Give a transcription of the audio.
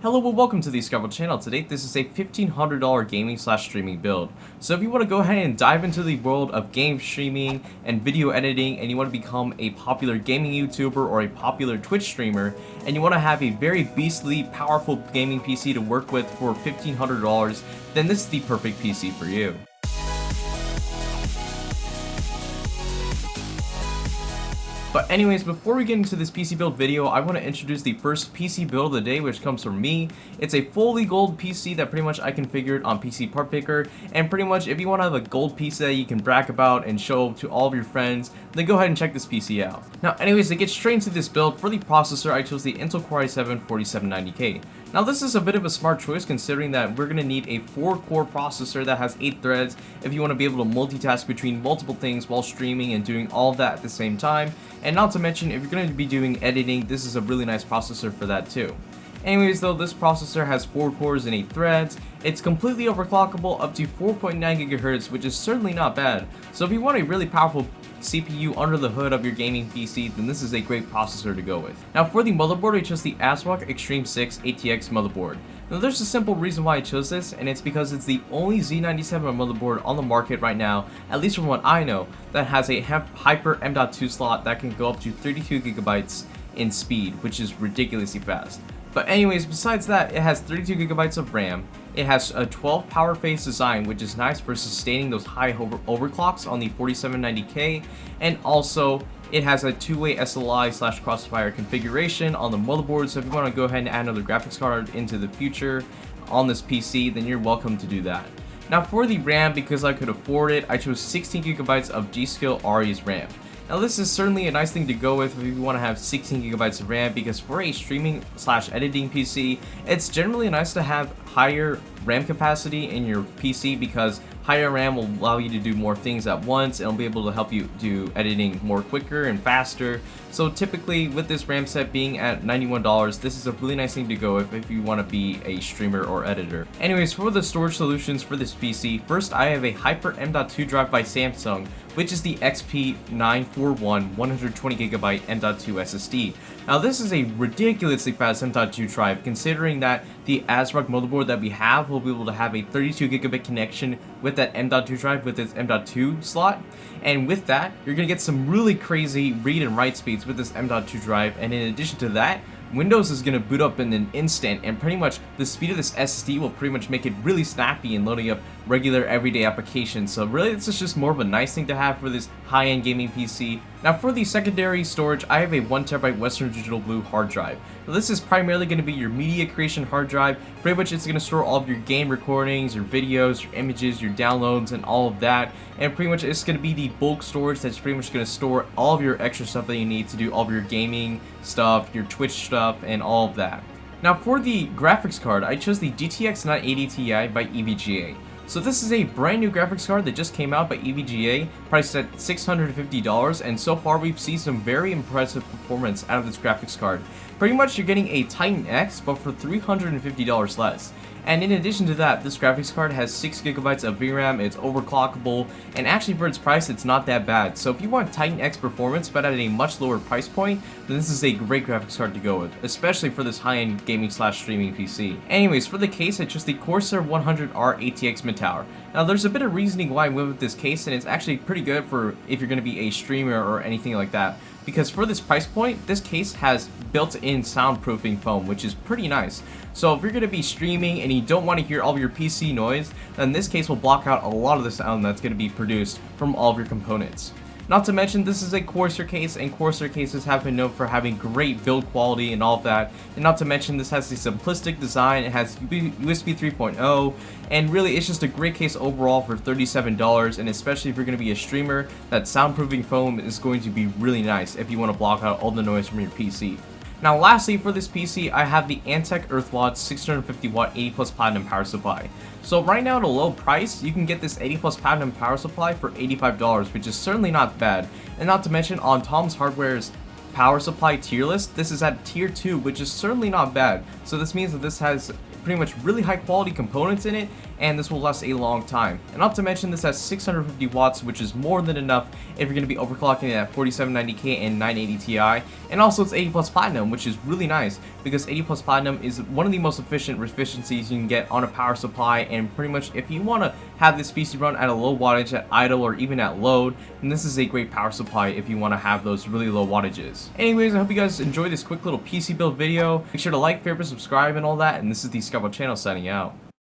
Hello and welcome to the Discover channel. Today this is a $1,500 gaming slash streaming build. So if you want to go ahead and dive into the world of game streaming and video editing, and you want to become a popular gaming YouTuber or a popular Twitch streamer, and you want to have a very beastly powerful gaming PC to work with for $1,500, then this is the perfect PC for you. But anyways, before we get into this PC build video, I want to introduce the first PC build of the day, which comes from me. It's a fully gold PC that pretty much I configured on PC Part Picker, and pretty much if you want to have a gold PC that you can brag about and show to all of your friends, then go ahead and check this PC out. Now anyways, to get straight into this build, for the processor I chose the Intel Core i7-4790K. Now this is a bit of a smart choice considering that we're going to need a 4-core processor that has 8 threads if you want to be able to multitask between multiple things while streaming and doing all of that at the same time. And not to mention, if you're going to be doing editing, this is a really nice processor for that too. Anyways though, this processor has 4 cores and 8 threads. It's completely overclockable up to 4.9 GHz, which is certainly not bad. So if you want a really powerful CPU under the hood of your gaming PC, then this is a great processor to go with. Now for the motherboard, I chose the ASRock Extreme 6 ATX motherboard. Now there's a simple reason why I chose this, and it's because it's the only Z97 motherboard on the market right now, at least from what I know, that has a Hyper M.2 slot that can go up to 32 GB in speed, which is ridiculously fast. But anyways, besides that, it has 32 GB of RAM. It has a 12 power phase design, which is nice for sustaining those high overclocks on the 4790K, and also it has a two-way SLI / crossfire configuration on the motherboard, so if you want to go ahead and add another graphics card into the future on this PC, then you're welcome to do that. Now for the RAM, because I could afford it, I chose 16 GB of G.Skill Ari's RAM. Now this is certainly a nice thing to go with if you want to have 16 GB of RAM, because for a streaming / editing PC, it's generally nice to have higher RAM capacity in your PC, because higher RAM will allow you to do more things at once and it'll be able to help you do editing more quicker and faster. So typically with this RAM set being at $91, this is a really nice thing to go with if you want to be a streamer or editor. Anyways, for the storage solutions for this PC, first I have a Hyper M.2 drive by Samsung, which is the XP941 120GB M.2 SSD. Now this is a ridiculously fast M.2 drive, considering that the ASRock motherboard that we have will be able to have a 32GB connection with that M.2 drive with its M.2 slot. And with that, you're going to get some really crazy read and write speeds with this M.2 drive, and in addition to that, Windows is going to boot up in an instant, and pretty much the speed of this SSD will pretty much make it really snappy in loading up regular everyday applications. So really, this is just more of a nice thing to have for this high-end gaming PC. Now for the secondary storage, I have a 1TB Western Digital Blue hard drive. Now this is primarily going to be your media creation hard drive. Pretty much it's going to store all of your game recordings, your videos, your images, your downloads, and all of that. And pretty much it's going to be the bulk storage that's pretty much going to store all of your extra stuff that you need to do all of your gaming stuff, your Twitch stuff, and all of that. Now for the graphics card, I chose the GTX 980 Ti by EVGA. So this is a brand new graphics card that just came out by EVGA, priced at $650, and so far we've seen some very impressive performance out of this graphics card. Pretty much you're getting a Titan X, but for $350 less. And in addition to that, this graphics card has 6GB of VRAM, it's overclockable, and actually for its price, it's not that bad. So if you want Titan X performance, but at a much lower price point, then this is a great graphics card to go with, especially for this high-end gaming / streaming PC. Anyways, for the case, I chose the Corsair 100R ATX mid-tower. Now there's a bit of reasoning why I went with this case, and it's actually pretty good for if you're going to be a streamer or anything like that. Because for this price point, this case has built-in soundproofing foam, which is pretty nice. So if you're going to be streaming and you don't want to hear all of your PC noise, then this case will block out a lot of the sound that's going to be produced from all of your components. Not to mention, this is a Corsair case, and Corsair cases have been known for having great build quality and all of that. And not to mention, this has the simplistic design, it has USB 3.0, and really it's just a great case overall for $37, and especially if you're going to be a streamer, that soundproofing foam is going to be really nice if you want to block out all the noise from your PC. Now lastly, for this PC, I have the Antec EarthWatt 650W 80+ Platinum power supply. So right now at a low price, you can get this 80+ Platinum power supply for $85, which is certainly not bad. And not to mention, on Tom's Hardware's power supply tier list, this is at tier 2, which is certainly not bad. So this means that this has pretty much really high quality components in it, and this will last a long time. And not to mention, this has 650 watts, which is more than enough if you're going to be overclocking it at 4790K and 980 Ti. And also it's 80 plus platinum, which is really nice because 80 plus platinum is one of the most efficient efficiencies you can get on a power supply. And pretty much if you want to have this PC run at a low wattage, at idle, or even at load, then this is a great power supply if you want to have those really low wattages. Anyways, I hope you guys enjoyed this quick little PC build video. Make sure to like, favorite, subscribe, and all that. And this is the Scout channel signing out.